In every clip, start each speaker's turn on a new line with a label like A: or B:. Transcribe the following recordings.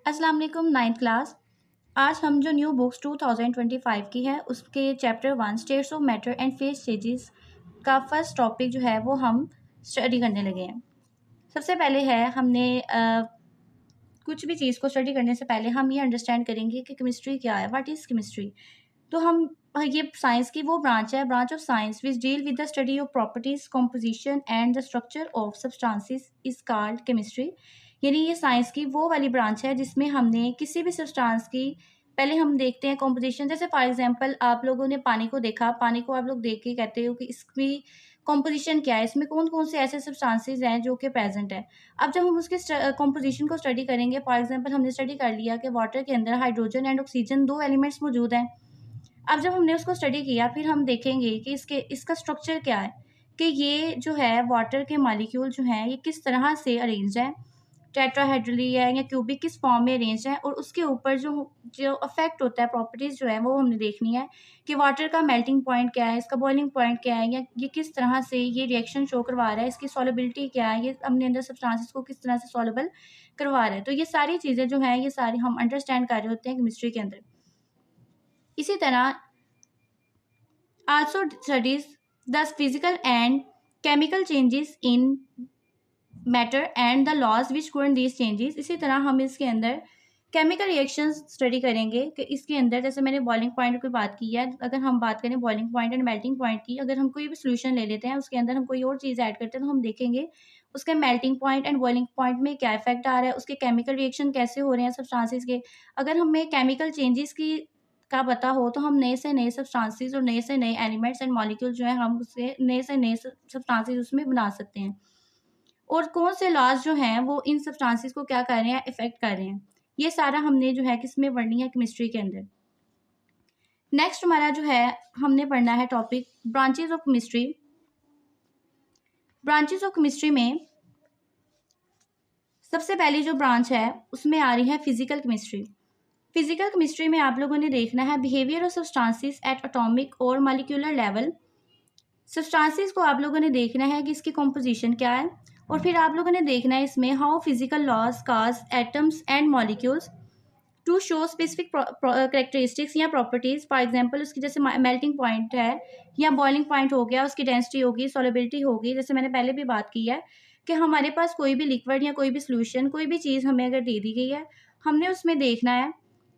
A: अस्सलाम वालेकुम। Ninth class. आज हम जो न्यू बुक्स 2025 की है उसके chapter 1 states of matter and phase changes का फर्स्ट टॉपिक जो है वो हम स्टडी करने लगे हैं। सबसे पहले है हमने कुछ भी चीज़ को स्टडी करने से पहले हम ये अंडरस्टैंड करेंगे कि केमिस्ट्री क्या है, व्हाट इज़ केमिस्ट्री। तो हम ये साइंस की वो ब्रांच है, branch of science which deal with the study of properties, composition and the structure of substances is called chemistry. यानी ये साइंस की वो वाली ब्रांच है जिसमें हमने किसी भी सब्सटेंस की पहले हम देखते हैं कॉम्पोजिशन। जैसे फॉर एग्जांपल आप लोगों ने पानी को देखा, पानी को आप लोग देख के कहते हो कि इसकी कॉम्पोजिशन क्या है, इसमें कौन कौन से ऐसे सब्सटेंसेज हैं जो कि प्रेजेंट है। अब जब हम उसके कॉम्पोजिशन को स्टडी करेंगे, फॉर एग्जांपल हमने स्टडी कर लिया कि वाटर के अंदर हाइड्रोजन एंड ऑक्सीजन दो एलिमेंट्स मौजूद हैं। अब जब हमने उसको स्टडी किया फिर हम देखेंगे कि इसका स्ट्रक्चर क्या है, कि ये जो है वाटर के मॉलिक्यूल जो हैं ये किस तरह से अरेंज है, टेट्राहेड्रली है या क्यूबिक, किस फॉर्म में अरेंज है, और उसके ऊपर जो जो अफेक्ट होता है, प्रॉपर्टीज़ जो है वो हमने देखनी है कि वाटर का मेल्टिंग पॉइंट क्या है, इसका बॉइलिंग पॉइंट क्या है, या ये किस तरह से ये रिएक्शन शो करवा रहा है, इसकी सॉलिबिलिटी क्या है, ये अपने अंदर सब्सटेंसेस को किस तरह से सॉल्युबल करवा रहा है। तो ये सारी चीज़ें जो हैं ये सारी हम अंडरस्टैंड कर रहे होते हैं केमिस्ट्री के अंदर। इसी तरह also studies the physical and chemical changes in matter and the laws which govern these changes। इसी तरह हम इसके अंदर केमिकल रिएक्शंस स्टडी करेंगे कि इसके अंदर, जैसे मैंने बॉइलिंग पॉइंट की बात की है, अगर हम बात करें boiling point and melting point की, अगर हम कोई भी सोल्यूशन ले लेते हैं उसके अंदर हम कोई और चीज़ ऐड करते हैं तो हम देखेंगे उसके melting point and boiling point में क्या इफेक्ट आ रहा है, उसके केमिकल रिएक्शन कैसे हो रहे हैं सब्सटेंसेस के। अगर हमें केमिकल चेंजेस की का पता हो तो हम नए से नए सब्सटेंसेस और नए से नए एलिमेंट्स एंड मॉलिक्यूल जो है हम उससे नए से नए सब्सटेंसेस उसमें बना सकते हैं, और कौन से लॉज जो हैं वो इन सब्सटेंसेस को क्या कर रहे हैं, इफेक्ट कर रहे हैं। ये सारा हमने जो है किसमें पढ़नी है, केमिस्ट्री के अंदर। नेक्स्ट हमारा जो है हमने पढ़ना है topic branches of chemistry. Branches of chemistry में सबसे पहली जो ब्रांच है उसमें आ रही है फिजिकल केमिस्ट्री। फिजिकल केमिस्ट्री में आप लोगों ने देखना है behaviour of substances at atomic और मॉलिक्यूलर लेवल। सब्सटेंसेस को आप लोगों ने देखना है कि इसकी कॉम्पोजिशन क्या है, और फिर आप लोगों ने देखना है इसमें how physical laws cause atoms and molecules to show specific characteristics या प्रॉपर्टीज। फॉर एग्जांपल उसकी जैसे मेल्टिंग पॉइंट है या बॉइलिंग पॉइंट हो गया, उसकी डेंसिटी होगी, सॉलिबिलिटी होगी। जैसे मैंने पहले भी बात की है कि हमारे पास कोई भी लिक्विड या कोई भी सोल्यूशन, कोई भी चीज़ हमें अगर दे दी गई है, हमने उसमें देखना है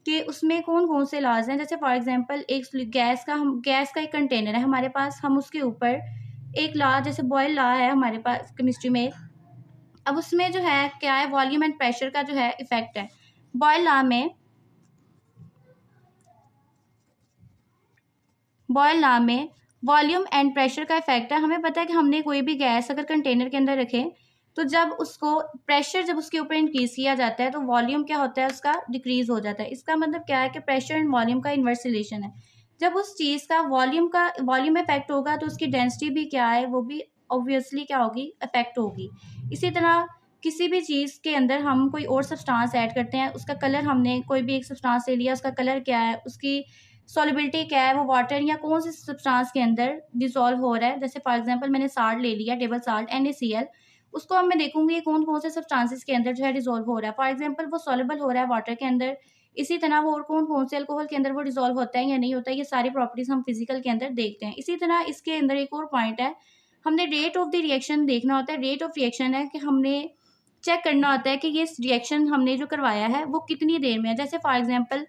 A: कि उसमें कौन कौन से लॉज हैं। जैसे फॉर एग्जांपल एक गैस का एक कंटेनर है हमारे पास, हम उसके ऊपर एक लॉ जैसे बॉयल लॉ है हमारे पास केमिस्ट्री में। अब उसमें जो है क्या है, वॉल्यूम एंड प्रेशर का जो है इफेक्ट है। बॉयल लॉ में वॉल्यूम एंड प्रेशर का इफेक्ट है। हमें पता है कि हमने कोई भी गैस अगर कंटेनर के अंदर रखें तो जब उसको प्रेशर जब उसके ऊपर इंक्रीज किया जाता है तो वॉल्यूम क्या होता है, उसका डिक्रीज हो जाता है। इसका मतलब क्या है कि प्रेशर एंड वॉल्यूम का इन्वर्स रिलेशन है। जब उस चीज़ का वॉल्यूम इफेक्ट होगा तो उसकी डेंसिटी भी क्या है, वो भी ऑब्वियसली क्या होगी, इफेक्ट होगी। इसी तरह किसी भी चीज़ के अंदर हम कोई और सब्सटेंस ऐड करते हैं, उसका कलर, हमने कोई भी एक सब्सटेंस ले लिया, उसका कलर क्या है, उसकी सॉलिबिलिटी क्या है, वो वाटर या कौन से सब्सटेंस के अंदर डिसॉल्व हो रहा है। जैसे फॉर एग्जांपल मैंने साल्ट ले लिया, टेबल साल्ट NaCl, उसको अब मैं देखूंगी ये कौन कौन से सब्सटेंसेस के अंदर जो है डिसॉल्व हो रहा है। फॉर एग्जांपल वो सॉल्युबल हो रहा है वाटर के अंदर, इसी तरह वो और कौन कौन से अल्कोहल के अंदर वो डिसॉल्व होता है या नहीं होता है। ये सारी प्रॉपर्टीज हम फिजिकल के अंदर देखते हैं। इसी तरह इसके अंदर एक और पॉइंट है, हमने रेट ऑफ द रिएक्शन देखना होता है। रेट ऑफ रिएक्शन है कि हमने चेक करना होता है कि ये रिएक्शन हमने जो करवाया है वो कितनी देर में है। जैसे फॉर एग्जांपल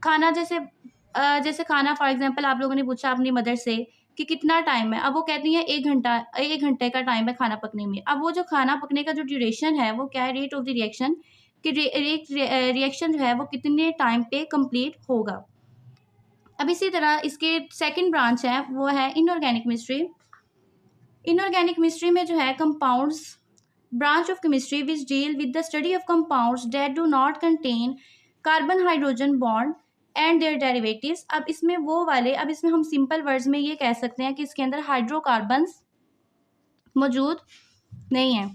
A: खाना, जैसे खाना फॉर एग्जांपल आप लोगों ने पूछा अपनी मदर से कि कितना टाइम है, अब वो कहती है 1 घंटे का टाइम है खाना पकने में। अब वो जो खाना पकने का जो ड्यूरेशन है वो क्या है, रेट ऑफ द रिएक्शन, कि रिएक्शन जो है वो कितने टाइम पे कंप्लीट होगा। अब इसी तरह इसके सेकंड ब्रांच है वो है इनऑर्गेनिक केमिस्ट्री। इनऑर्गेनिक केमिस्ट्री में जो है compounds, branch of chemistry which deal with the study of compounds that do not contain carbon hydrogen bond and their derivatives. अब इसमें हम सिंपल वर्ड्स में ये कह सकते हैं कि इसके अंदर हाइड्रोकार्बन्स मौजूद नहीं है।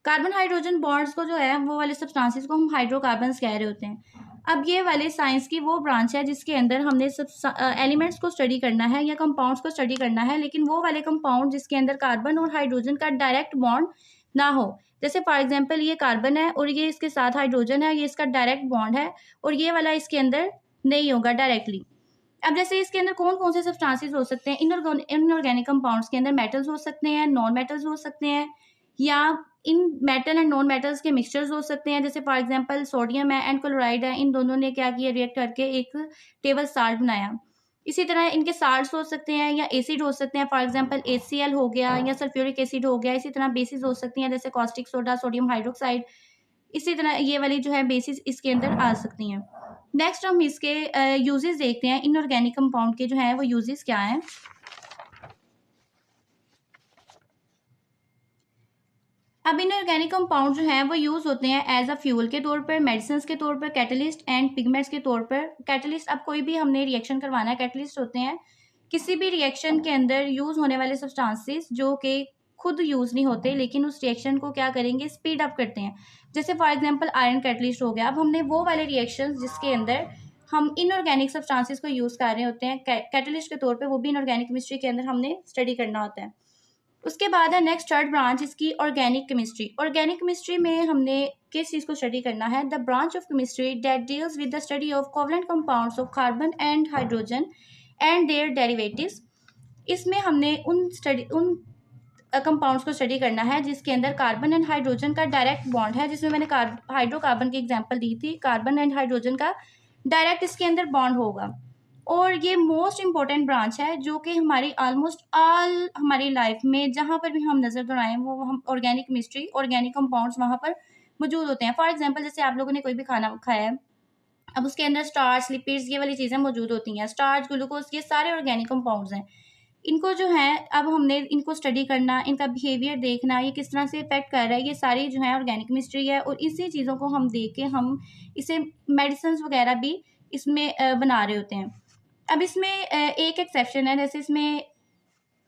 A: कार्बन हाइड्रोजन बॉन्ड्स को जो है वो वाले सब्सटेंसेस को हम हाइड्रोकार्बन्स कह रहे होते हैं। अब ये वाले साइंस की वो ब्रांच है जिसके अंदर हमने सब एलिमेंट्स को स्टडी करना है या कंपाउंड्स को स्टडी करना है, लेकिन वो वाले कंपाउंड जिसके अंदर कार्बन और हाइड्रोजन का डायरेक्ट बॉन्ड ना हो। जैसे फॉर एग्जांपल ये कार्बन है और ये इसके साथ हाइड्रोजन है, ये इसका डायरेक्ट बॉन्ड है और ये वाला इसके अंदर नहीं होगा डायरेक्टली। अब जैसे इसके अंदर कौन-कौन से सब्सटेंसेस हो सकते हैं, इनऑर्गेनिक कंपाउंड्स के अंदर मेटल्स हो सकते हैं, नॉन मेटल्स हो सकते हैं, या इन मेटल एंड नॉन मेटल्स के मिक्सचर्स हो सकते हैं। जैसे फॉर एग्जांपल सोडियम है एंड क्लोराइड है, इन दोनों ने क्या किया, रिएक्ट करके एक टेबल साल्ट बनाया। इसी तरह इनके साल्ट्स हो सकते हैं या एसिड हो सकते हैं, फॉर एग्जांपल HCl हो गया या सल्फ्यूरिक एसिड हो गया। इसी तरह बेसिस हो सकती हैं जैसे कॉस्टिक सोडा, सोडियम हाइड्रोक्साइड। इसी तरह ये वाली जो है बेसिस इसके अंदर आ सकती हैं। नेक्स्ट हम इसके यूजेस देखते हैं, इनऑर्गेनिक कंपाउंड के जो है वो यूजेस क्या हैं। अब इनऑर्गेनिक कंपाउंड जो हैं वो यूज़ होते हैं एज अ फ्यूल के तौर पर, मेडिसिन के तौर पर, कैटलिस्ट एंड पिगमेंट्स के तौर पर। कैटलिस्ट, अब कोई भी हमने रिएक्शन करवाना है, कैटलिस्ट होते हैं किसी भी रिएक्शन के अंदर यूज़ होने वाले सब्सटेंसेस जो कि खुद यूज़ नहीं होते लेकिन उस रिएक्शन को क्या करेंगे, स्पीड अप करते हैं। जैसे फॉर एग्जांपल आयरन कैटलिस्ट हो गया। अब हमने वो वाले रिएक्शंस जिसके अंदर हम इनऑर्गेनिक सब्सटेंसेस को यूज़ कर रहे होते हैं कैटलिस्ट के तौर पे, वो भी इनऑर्गेनिक केमिस्ट्री के अंदर हमने स्टडी करना होता है। उसके बाद है नेक्स्ट थर्ड ब्रांच इसकी, ऑर्गेनिक केमिस्ट्री। ऑर्गेनिक केमिस्ट्री में हमने किस चीज़ को स्टडी करना है, the branch of chemistry that deals with the study of covalent compounds of carbon and hydrogen and their derivatives. इसमें हमने उन कंपाउंड्स को स्टडी करना है जिसके अंदर कार्बन एंड हाइड्रोजन का डायरेक्ट बॉन्ड है, जिसमें मैंने हाइड्रोकार्बन की एग्जांपल दी थी। कार्बन एंड हाइड्रोजन का डायरेक्ट इसके अंदर बॉन्ड होगा और ये मोस्ट इंपॉर्टेंट ब्रांच है जो कि हमारी ऑलमोस्ट ऑल हमारी लाइफ में जहाँ पर भी हम नज़र दौड़ाएं वो हम ऑर्गेनिक केमिस्ट्री, ऑर्गेनिक कंपाउंड्स वहाँ पर मौजूद होते हैं। फॉर एग्जांपल जैसे आप लोगों ने कोई भी खाना खाया है, अब उसके अंदर स्टार्च, लिपिड्स, ये वाली चीज़ें मौजूद होती हैं। स्टार्च, ग्लूकोज, ये सारे ऑर्गेनिक कंपाउंड्स हैं। इनको जो है अब हमने इनको स्टडी करना, इनका बिहेवियर देखना, ये किस तरह से इफेक्ट कर रहा है, ये सारी जो है ऑर्गेनिक केमिस्ट्री है। और इसी चीज़ों को हम देख के हम इसे मेडिसिन वगैरह भी इसमें बना रहे होते हैं। अब इसमें एक एक्सेप्शन है, जैसे इसमें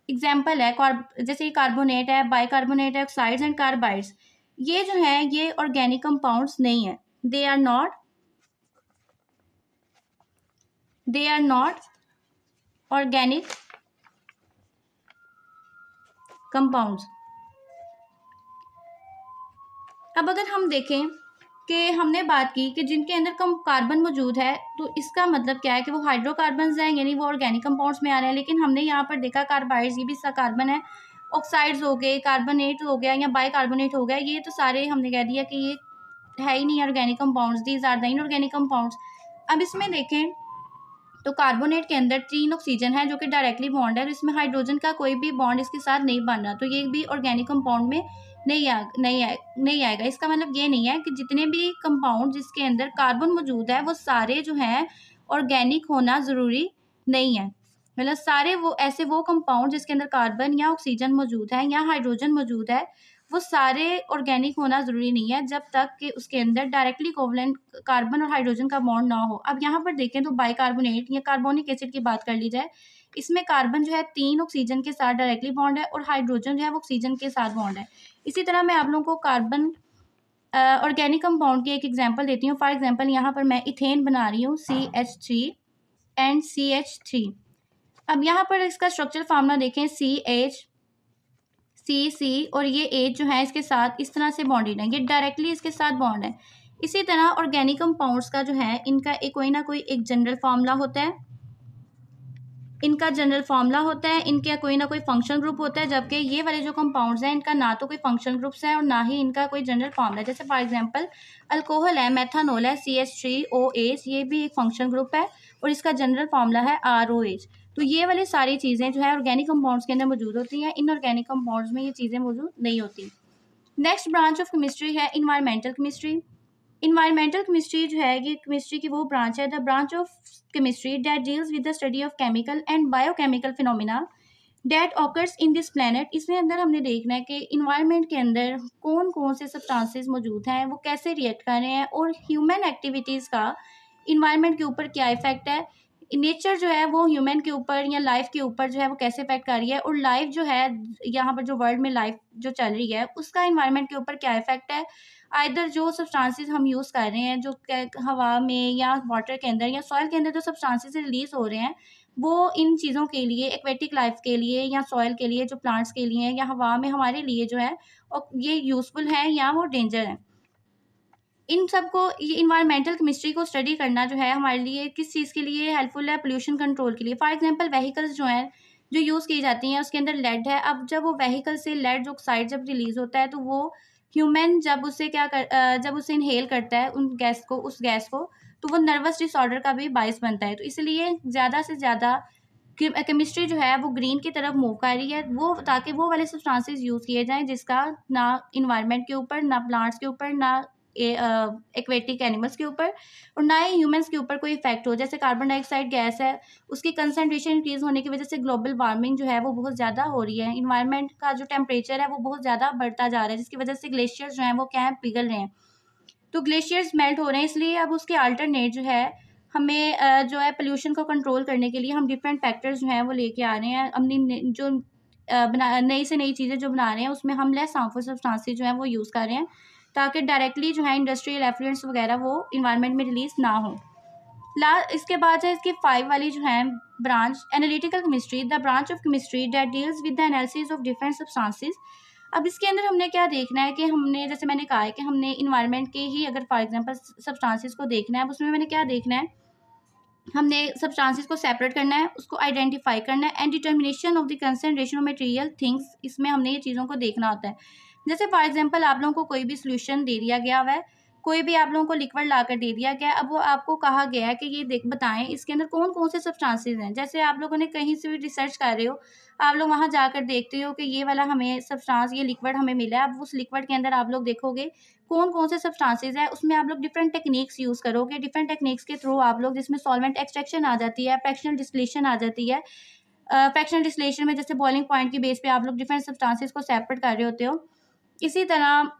A: एग्जाम्पल है जैसे कार्बोनेट है, बाइकार्बोनेट है, ऑक्साइड्स एंड कार्बाइड्स। ये जो है ये ऑर्गेनिक कंपाउंड्स नहीं है, they are not organic compounds. अब अगर हम देखें कि हमने बात की कि जिनके अंदर कम कार्बन मौजूद है, तो इसका मतलब क्या है कि वो हाइड्रोकार्बन्स हैं, यानी वो ऑर्गेनिक कंपाउंड्स में आ रहे हैं। लेकिन हमने यहाँ पर देखा कार्बाइड्स, ये भी इसका कार्बन है। ऑक्साइड्स हो गए, कार्बोनेट हो गया या बाइकार्बोनेट हो गया, ये तो सारे हमने कह दिया कि ये है ही नहीं organic compounds, these are the inorganic compounds. अब इसमें देखें तो कार्बोनेट के अंदर 3 ऑक्सीजन है जो कि डायरेक्टली बॉन्ड है, तो इसमें हाइड्रोजन का कोई भी बॉन्ड इसके साथ नहीं बन रहा, तो ये भी ऑर्गेनिक कंपाउंड में नहीं आएगा। इसका मतलब ये नहीं है कि जितने भी कंपाउंड जिसके अंदर कार्बन मौजूद है वो सारे जो हैं ऑर्गेनिक होना ज़रूरी नहीं है। मतलब सारे वो कंपाउंड जिसके अंदर कार्बन या ऑक्सीजन मौजूद है या हाइड्रोजन मौजूद है, वो सारे ऑर्गेनिक होना ज़रूरी नहीं है जब तक कि उसके अंदर डायरेक्टली कोवलेंट कार्बन और हाइड्रोजन का बॉन्ड ना हो। अब यहाँ पर देखें तो बाइकार्बोनेट या कार्बोनिक एसिड की बात कर ली जाए, इसमें कार्बन जो है 3 ऑक्सीजन के साथ डायरेक्टली बॉन्ड है और हाइड्रोजन जो है वो ऑक्सीजन के साथ बॉन्ड है। इसी तरह मैं आप लोगों को कार्बन ऑर्गेनिक कंपाउंड की एक एग्जांपल देती हूँ। फॉर एग्जांपल यहाँ पर मैं इथेन बना रही हूँ, CH3 एंड CH3। अब यहाँ पर इसका स्ट्रक्चरल फार्मूला देखें, CH, C और ये H जो है इसके साथ इस तरह से बॉन्डेड है, ये डायरेक्टली इसके साथ बॉन्ड है। इसी तरह ऑर्गेनिक कंपाउंड्स का जो है इनका कोई ना कोई एक जनरल फार्मूला होता है, इनका कोई ना कोई फंक्शन ग्रुप होता है, जबकि ये वाले जो कंपाउंड्स हैं इनका ना तो कोई फंक्शन ग्रुप्स है और ना ही इनका कोई जनरल फार्मूला है। जैसे फॉर एग्जांपल अल्कोहल है, मेथनॉल है, CH3OH, ये भी एक फंक्शन ग्रुप है और इसका जनरल फार्मूला है ROH। तो ये वाली सारी चीज़ें जो है ऑर्गेनिक कंपाउंड्स के अंदर मौजूद होती हैं, इनऑर्गेनिक कंपाउंड्स में ये चीज़ें मौजूद नहीं होती। नेक्स्ट ब्रांच ऑफ केमिस्ट्री है इन्वायरमेंटल केमिस्ट्री। इन्वायरमेंटल केमिस्ट्री जो है ये केमिस्ट्री की वो ब्रांच है, the branch of chemistry that deals with the study of chemical and biochemical phenomena that occurs in this planet. इसमें अंदर हमने देखना है कि इन्वायरमेंट के अंदर कौन कौन से सब्सटेंसेस मौजूद हैं, वो कैसे रिएक्ट कर रहे हैं और ह्यूमन एक्टिविटीज़ का इन्वायरमेंट के ऊपर क्या इफेक्ट है, नेचर जो है वो ह्यूमन के ऊपर या लाइफ के ऊपर जो है वो कैसे इफेक्ट कर रही है, और लाइफ जो है यहाँ पर जो वर्ल्ड में लाइफ जो चल रही है उसका इन्वायरमेंट के ऊपर क्या इफेक्ट है। आइदर जो सब्सटेंसेस हम यूज़ कर रहे हैं जो हवा में या वाटर के अंदर या सॉइल के अंदर जो सब्सटेंसेस रिलीज हो रहे हैं वो इन चीज़ों के लिए, एक्वेटिक लाइफ के लिए या सॉइल के लिए, जो प्लांट्स के लिए या हवा में हमारे लिए जो है और ये यूज़फुल है या वो डेंजर है। इन सबको ये इन्वायरमेंटल केमिस्ट्री को स्टडी करना जो है हमारे लिए किस चीज़ के लिए हेल्पफुल है, पोल्यूशन कंट्रोल के लिए। फॉर एग्जांपल व्हीकल्स जो हैं, जो यूज़ की जाती हैं उसके अंदर लेड है। अब जब वो व्हीकल से लेड ऑक्साइड जब रिलीज़ होता है तो वो ह्यूमन जब उसे जब उसे इन्हेल करता है उस गैस को, तो वो नर्वस डिसऑर्डर का भी बायस बनता है। तो इसलिए ज़्यादा से ज़्यादा केमिस्ट्री जो है वो ग्रीन की तरफ मूव कर रही है, वो ताकि वो वाले सब्सटेंसेस यूज़ किए जाएँ जिसका ना इन्वायरमेंट के ऊपर, ना प्लांट्स के ऊपर, ना एक्वेटिक एनिमल्स के ऊपर और ना ही ह्यूमन्स के ऊपर कोई इफेक्ट हो। जैसे कार्बन डाइऑक्साइड गैस है, उसकी कंसंट्रेशन इंक्रीज होने की वजह से ग्लोबल वार्मिंग जो है वो बहुत ज़्यादा हो रही है। इन्वायरमेंट का जो टेम्परेचर है वो बहुत ज़्यादा बढ़ता जा रहा है, जिसकी वजह से ग्लेशियर्स जो हैं वो क्या है, पिघल रहे हैं। तो ग्लेशियर्स मेल्ट हो रहे हैं, इसलिए अब उसके अल्टरनेट जो है हमें जो है पोल्यूशन को कंट्रोल करने के लिए हम डिफरेंट फैक्टर्स जो हैं वो लेके आ रहे हैं। अपनी जो बना नई से नई चीज़ें जो बना रहे हैं उसमें हम लेस हार्मफुल सब्सटेंसेस जो हैं वो यूज़ कर रहे हैं, ताकि डायरेक्टली जो है इंडस्ट्रियल एफ्लुएंट्स वगैरह वो इन्वायरमेंट में रिलीज़ ना हो। इसके बाद है इसकी 5 वाली जो है branch, analytical chemistry, the branch of chemistry that deals with the analysis of different substances. अब इसके अंदर हमने क्या देखना है कि हमने, जैसे मैंने कहा है कि हमने इन्वायरमेंट के ही अगर फॉर एग्जांपल सब्सटेंसेस को देखना है, उसमें मैंने क्या देखना है, हमने सब्सटेंसेस को सेपरेट करना है, उसको आइडेंटिफाई करना है and determination of the concentration of material things, इसमें हमने ये चीज़ों को देखना होता है। जैसे फॉर एग्जांपल आप लोगों को कोई भी सॉल्यूशन दे दिया गया हुआ है, कोई भी आप लोगों को लिक्विड लाकर दे दिया गया है, अब वो आपको कहा गया है कि ये देख बताएं इसके अंदर कौन कौन से सब्सटेंसेस हैं। जैसे आप लोगों ने कहीं से भी रिसर्च कर रहे हो, आप लोग वहाँ जाकर देखते हो कि ये वाला हमें सब्सटेंस, ये लिक्विड हमें मिला है। अब उस लिक्विड के अंदर आप लोग देखोगे कौन कौन से सब्सटेंसेस है, उसमें आप लोग डिफरेंट टेक्निक्स यूज़ करोगे। डिफरेंट टेक्निक्स के थ्रू आप लोग, जिसमें सॉल्वेंट एक्सट्रैक्शन आ जाती है, फ्रैक्शनल डिस्टिलेशन आ जाती है। फ्रैक्शनल डिस्टिलेशन में जैसे बॉइलिंग पॉइंट की बेस पे आप लोग डिफरेंट सब्सटेंसेस को सेपरेट कर रहे होते हो। इसी तरह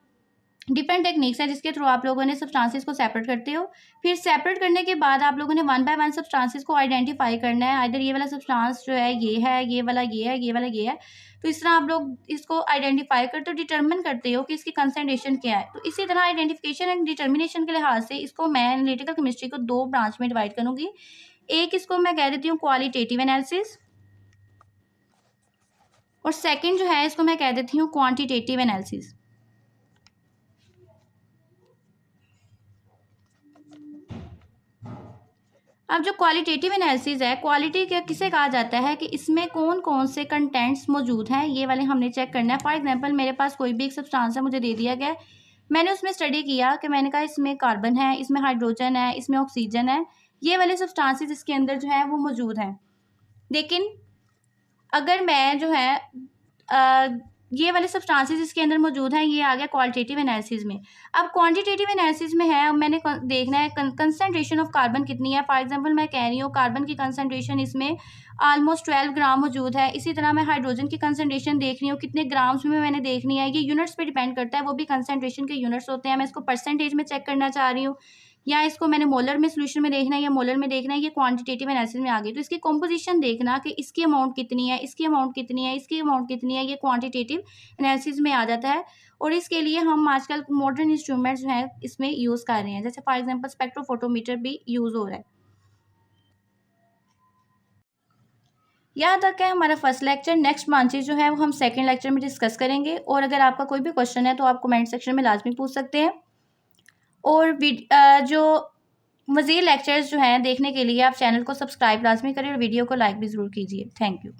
A: डिफरेंट टेक्निक्स हैं जिसके थ्रू आप लोगों ने सब्सटेंसेस को सेपरेट करते हो। फिर सेपरेट करने के बाद आप लोगों ने वन बाय वन सब्सटेंसेस को आइडेंटिफाई करना है। आइदर ये वाला सब्सटेंस जो है ये है, ये वाला ये है, ये वाला ये है। तो इस तरह आप लोग इसको आइडेंटिफाई करते हो, डिटर्मिन करते हो कि इसकी कंसंट्रेशन क्या है। तो इसी तरह आइडेंटिफिकेशन एंड डिटर्मिनेशन के लिहाज से इसको मैं एनालिटिकल केमिस्ट्री को 2 ब्रांच में डिवाइड करूंगी। एक इसको मैं कह देती हूँ क्वालिटेटिव एनालिसिस, और सेकेंड जो है इसको मैं कह देती हूँ क्वान्टिटेटिव एनालिसिस। अब जो क्वालिटेटिव एनालिसिस है, क्वालिटी क्या किसे कहा जाता है कि इसमें कौन कौन से कंटेंट्स मौजूद हैं, ये वाले हमने चेक करना है। फॉर एग्जांपल मेरे पास कोई भी एक सब्सटेंस है, मुझे दे दिया गया है, मैंने उसमें स्टडी किया कि मैंने कहा इसमें कार्बन है, इसमें हाइड्रोजन है, इसमें ऑक्सीजन है, ये वाले सब्सटेंसेस इसके अंदर जो है वो मौजूद हैं। लेकिन अगर मैं जो है ये वाले सब्सटेंसेस इसके अंदर मौजूद हैं, ये आ गया क्वालिटेटिव एनालिसिस में। अब क्वांटिटेटिव एनालिसिस में है, अब मैंने देखना है कंसंट्रेशन ऑफ कार्बन कितनी है। फॉर एग्जांपल मैं कह रही हूँ कार्बन की कंसंट्रेशन इसमें ऑलमोस्ट 12 ग्राम मौजूद है। इसी तरह मैं हाइड्रोजन की कंसंट्रेशन देख रही हूँ, कितने ग्राम्स में मैंने देखनी है। ये यूनिट्स पे डिपेंड करता है, वो भी कंसंट्रेशन के यूनिट्स होते हैं। मैं इसको परसेंटेज में चेक करना चाह रही हूँ, या इसको मैंने मोलर में सोल्यूशन में देखना है या मोलर में देखना है, ये क्वांटिटेटिव एनालिसिस में आ गई। तो इसकी कॉम्पोजिशन देखना कि इसकी अमाउंट कितनी है, इसकी अमाउंट कितनी है, इसकी अमाउंट कितनी है, ये क्वांटिटेटिव एनालिसिस में आ जाता है। और इसके लिए हम आजकल मॉडर्न इंस्ट्रूमेंट्स जो हैं इसमें यूज़ कर रहे हैं, जैसे फॉर एग्जांपल स्पेक्ट्रोफोटोमीटर भी यूज़ हो रहा है। यहाँ तक है हमारा फर्स्ट लेक्चर। नेक्स्ट ब्रांचेज जो है वो हम सेकंड लेक्चर में डिस्कस करेंगे। और अगर आपका कोई भी क्वेश्चन है तो आप कमेंट सेक्शन में लाजमी पूछ सकते हैं। और जो मज़ीद लेक्चर्स जो हैं देखने के लिए आप चैनल को सब्सक्राइब लाजमी करें और वीडियो को लाइक भी ज़रूर कीजिए। Thank you.